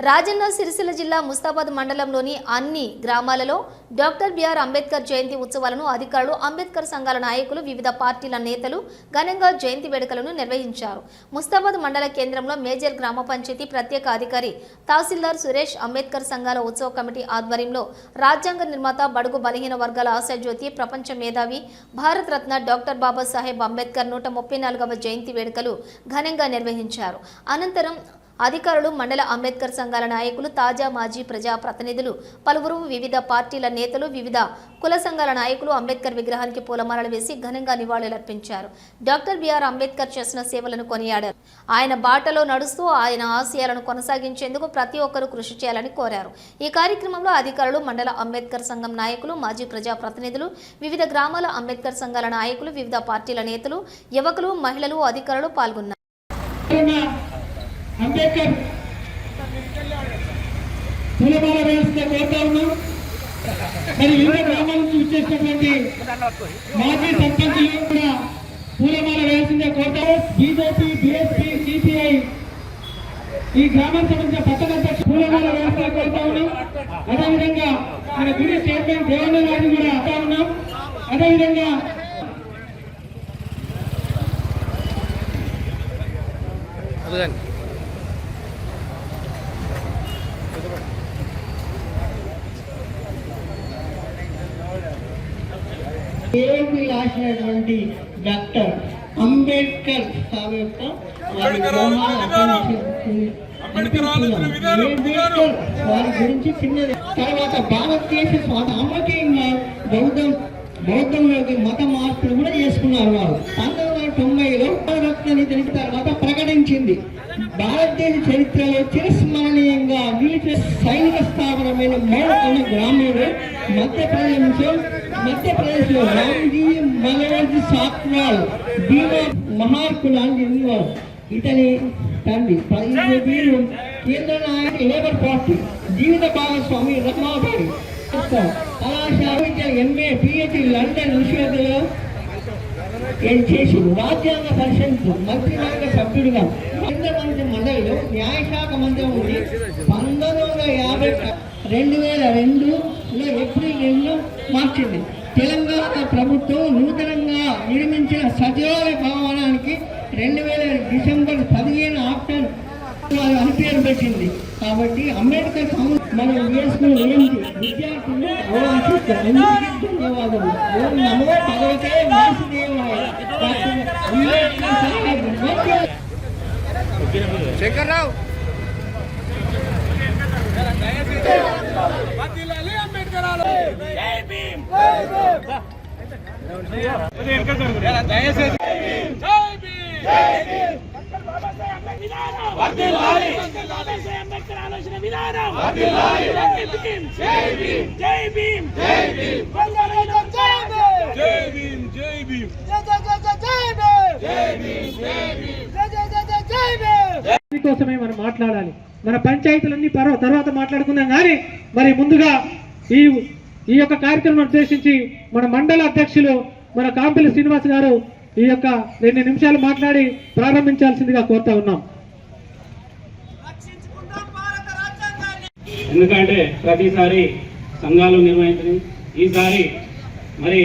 రాజన్న సిరిసిల్ల జిల్లా ముస్తాబాద్ మండలంలోని అన్ని గ్రామాలలో డాక్టర్ బిఆర్ అంబేద్కర్ జయంతి ఉత్సవాలను అధికారులు, అంబేద్కర్ సంఘాల నాయకులు, వివిధ పార్టీల నేతలు ఘనంగా జయంతి వేడుకలను నిర్వహించారు. ముస్తాబాద్ మండల కేంద్రంలో మేజర్ గ్రామ పంచాయతీ ప్రత్యేక అధికారి తహసీల్దార్ సురేష్ అంబేద్కర్ సంఘాల ఉత్సవ కమిటీ ఆధ్వర్యంలో రాజ్యాంగ నిర్మాత, బడుగు బలహీన వర్గాల ఆశాజ్యోతి, ప్రపంచ మేధావి, భారత రత్న డాక్టర్ బాబాసాహెబ్ అంబేద్కర్ 134వ జయంతి వేడుకలు ఘనంగా నిర్వహించారు. అనంతరం అధికారులు, మండల అంబేద్కర్ సంఘాల నాయకులు, తాజా మాజీ ప్రజా ప్రతినిధులు, పలువురు వివిధ పార్టీల నేతలు, వివిధ కుల సంఘాల నాయకులు అంబేద్కర్ విగ్రహానికి పూలమాలలు వేసి ఘనంగా నివాళులర్పించారు. డాక్టర్ బిఆర్ అంబేద్కర్ చేసిన సేవలను కొనియాడారు. ఆయన బాటలో నడుస్తూ ఆయన ఆశయాలను కొనసాగించేందుకు ప్రతి ఒక్కరూ కృషి చేయాలని కోరారు. ఈ కార్యక్రమంలో అధికారులు, మండల అంబేద్కర్ సంఘం నాయకులు, మాజీ ప్రజా ప్రతినిధులు, వివిధ గ్రామాల అంబేద్కర్ సంఘాల నాయకులు, వివిధ పార్టీల నేతలు, యువకులు, మహిళలు, అధికారులు పాల్గొన్నారు. అంబేద్కర్ పూలమాల వేయాల్సిన కోరుతా ఉన్నాం. మరి వివిధ గ్రామాల నుంచి వచ్చేసినటువంటి మాజీ సర్పంచులు కూడా పూలమాల వేయాల్సిందే కోరుతా. బీజేపీ, బీఎస్పీ, సిపిఐ ఈ గ్రామానికి సంబంధించిన పట్టణ అధ్యక్షులు పూలమాల వేయాల్సిన కోరుతా ఉన్నాం. అదేవిధంగా మన గుడి చైర్మన్ దేవేంద్ర గారిని కూడా అంటా ఉన్నాం. అదేవిధంగా ఏమి రాసినటువంటి డాక్టర్ అంబేద్కర్ వారి గురించి చిన్నది. తర్వాత భారతదేశ సామాజికంగా బౌద్ధంలోకి మత మార్పులు కూడా చేసుకున్నారు. వారు 1990లో రత్నని తెలిసిన తర్వాత ప్రకటించింది. భారతదేశ చరిత్రలో చిరస్మరణీయంగా నిలిచే సైనిక స్థాపనమైన మేడకొండ గ్రామంలో మధ్యప్రదేశ్లో రామ్జీ మనోజ్ సాత్వాల్ భీమా మహార్కులాంటి వారు. ఇతని తండ్రి వీరు కేంద్ర నాయకులు, లేబర్ పార్టీ జీవిత భాగస్వామి రమాబాయి కళాశాల MA, PhD లండన్ విశ్వవిద్యాలయంలో చేసి రాజ్యాంగ పరిషత్ మంత్రివర్గ సభ్యుడిగా కేంద్ర మంత్రి మండలిలో న్యాయశాఖ మంత్రి ఉండి 2002లో ఏప్రిల్ 2 మార్చింది. తెలంగాణ ప్రభుత్వం నూతనంగా నిర్మించిన సచివాలయ భవనానికి 2000 డిసెంబర్ 15 ఆఫ్టర్ అని పేరు పెట్టింది. కాబట్టి అంబేద్కర్ మనం వేసుకుని విద్యార్థులు ధన్యవాదాలు. నమో భగవతే వాసుదేవాయ. శంకర్రావు కోసమే మనం మాట్లాడాలి. మన పంచాయతీలన్నీ తర్వాత మాట్లాడుకుందాం. కానీ మరి ముందుగా ఈ యొక్క కార్యక్రమం ఉద్దేశించి మన మండల అధ్యక్షులు మన కాంపల్లి శ్రీనివాస్ గారు ఈ యొక్క 2 నిమిషాలు మాట్లాడి ప్రారంభించాల్సిందిగా కోరుతా ఉన్నాం. ఎందుకంటే ప్రతిసారి సంఘాలు నిర్వహించడం, ఈసారి మరి